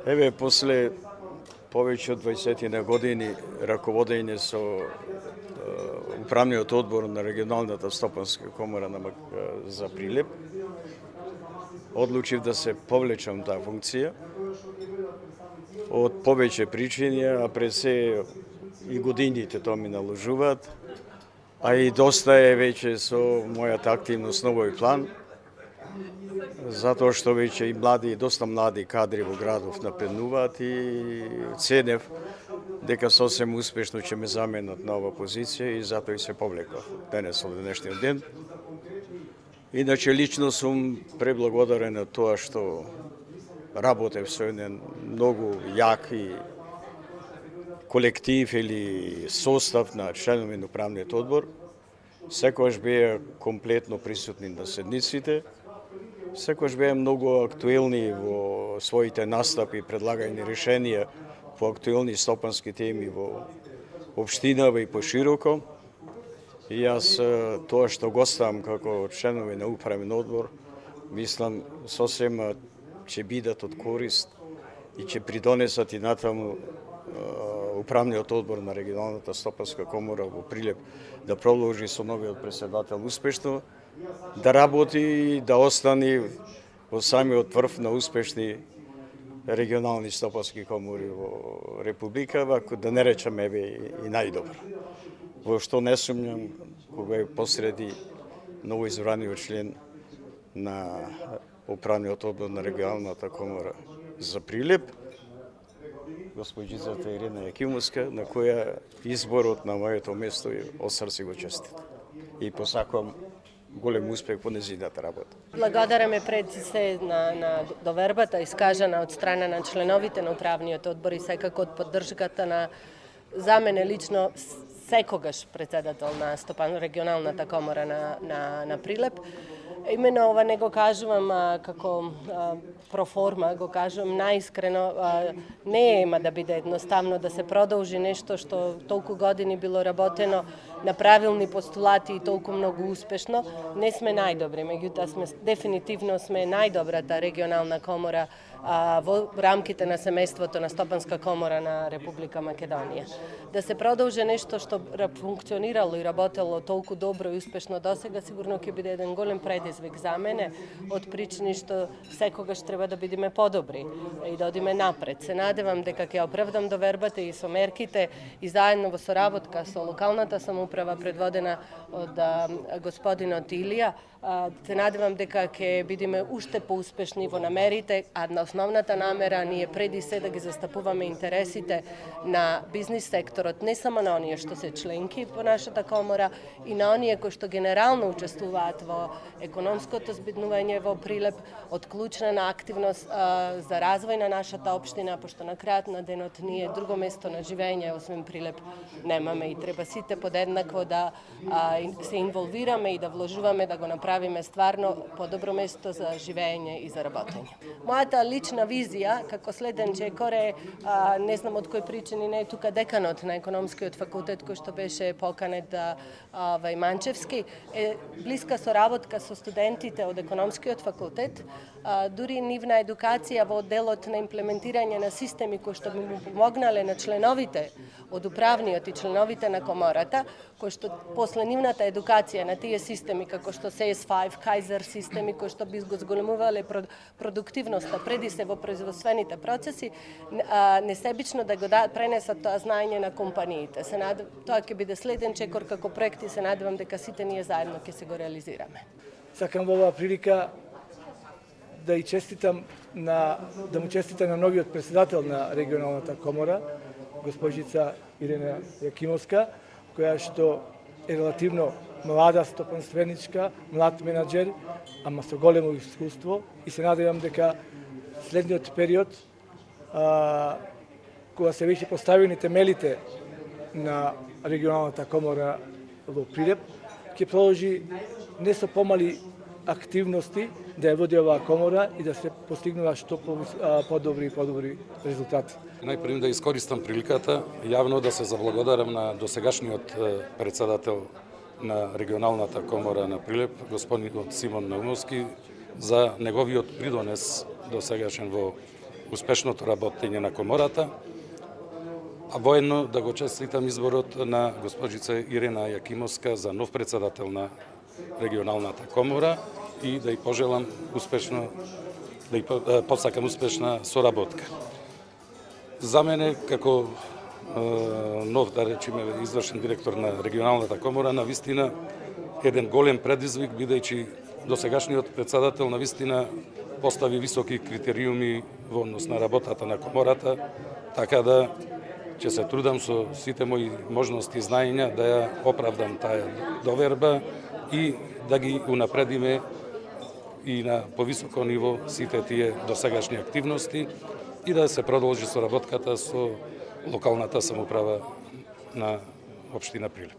Еве, после повеќе од 20 години раководење со управниот одбор на регионалната стопанска комора за Прилеп, одлучив да се повлечам таа функција од повеќе причини, а пред се и годините тоа ми наложуваат, а и доста е веќе со мојата активност на овој план, затоа што веќе и доста млади кадри во градов напреднуваат и ценев дека сосем успешно ќе ме заменат на ова позиција и затоа и се повлекав денес од денешниот ден. Иначе лично сум преблагодарен на тоа што работев со еден многу јак и колектив или состав на членови на управниот одбор. Секогаш беа комплетно присутни на седниците, секогаш беа многу актуелни во своите настапи, предлагање решенија по актуелни стопански теми во општинава и пошироко. И јас тоа што го ставам како членови на управен одбор, мислам сосем ќе бидат од корист и ќе придонесат и натаму управниот одбор на регионалната стопанска комора во Прилеп да продолжи со новиот претседател успешно, да работи и да остане во самиот врв на успешни регионални стопански комори во Република, да не речеме и најдобро. Во што не сумњам кога е посреди новоизбраниот член на управниот одбор на регионалната комора за Прилеп, госпоđицата Ирина Јакимовска, на која изборот на моето место од срце го честит. И посакувам голем успех по незината работа. Благодараме пред се на довербата искажана од страна на членовите на управниот одбор и секако од поддршката на за мене лично секогаш председател на регионалната комора на Прилеп. Имено ова не го кажувам како проформа, го кажувам наискрено, не ема да биде едноставно да се продолжи нешто што толку години било работено на правилни постулати и толку многу успешно. Не сме најдобри, меѓутоа дефинитивно сме најдобрата регионална комора во рамките на семејството на Стопанска комора на Република Македонија. Да се продолжи нешто што функционирало и работело толку добро и успешно досега, сигурно ќе биде еден голем предизвик за мене, од причини што секогаш треба да бидеме подобри и да одиме напред. Се надевам дека ќе оправдам довербата и со мерките и заедно во соработка со локалната самоуправа предводена од господинот Илија. Се надевам дека ќе бидеме уште поуспешни во намерите, а на основната намера ние преди се да ги застапуваме интересите на бизнис секторот, не само на оние што се членки по нашата комора, и на оние кои што генерално учествуваат во економското збиднување во Прилеп, од клучна активност за развој на нашата општина, пошто на крајот на денот ние друго место на живење освен Прилеп немаме и треба сите подеднакво да се инволвираме и да вложуваме да го направиме стварно подобро место за живење и за работење. Мојата лична визија како следен чекор е, не знам од кои причини не е тука деканот на економскиот факултет кој што беше поканет Манчевски, е блиска соработка со студентите од економскиот факултет, дури нивна едукација во делот на имплементирање на системи кои што би му помогнале на членовите од управниот и членовите на комората, кои што после нивната едукација на тие системи како што CS5, Kaiser системи кои што би го зголемувале продуктивноста преди се во производствените процеси, несебично да го пренесат тоа знаење на компаниите. Тоа ќе биде следен чекор како проект и се надевам дека сите ние заедно ќе се го реализираме. Сакам во оваа прилика да му честитам на новиот председател на регионалната комора, госпожица Ирина Јакимовска, која што е релативно млада стопанственичка, млад менаџер, ама со големо искуство, и се надевам дека следниот период, кога се веќе поставени темелите на регионалната комора во Прилеп, ќе продолжи не со помали активности да ја води оваа комора и да се постигнува што подобри резултати. Најпред да искористам приликата јавно да се заблагодарам на досегашниот председател на регионалната комора на Прилеп, господинот Симон Наумовски, за неговиот придонес досегашен во успешното работење на комората, а воедно да го честитам изборот на госпожица Ирена Јакимовска за нов председател на регионалната комора и да ја пожелам успешно, да ја посакам успешна соработка. За мене, како нов, да речеме, извршен директор на регионалната комора, навистина еден голем предизвик, бидејќи досегашниот председател навистина постави високи критериуми во однос на работата на комората, така да ќе се трудам со сите мои можности и знаења да ја оправдам таа доверба и да ги унапредиме и на повисоко ниво сите тие досегашни активности и да се продолжи соработката со локалната самоуправа на општина Прилеп.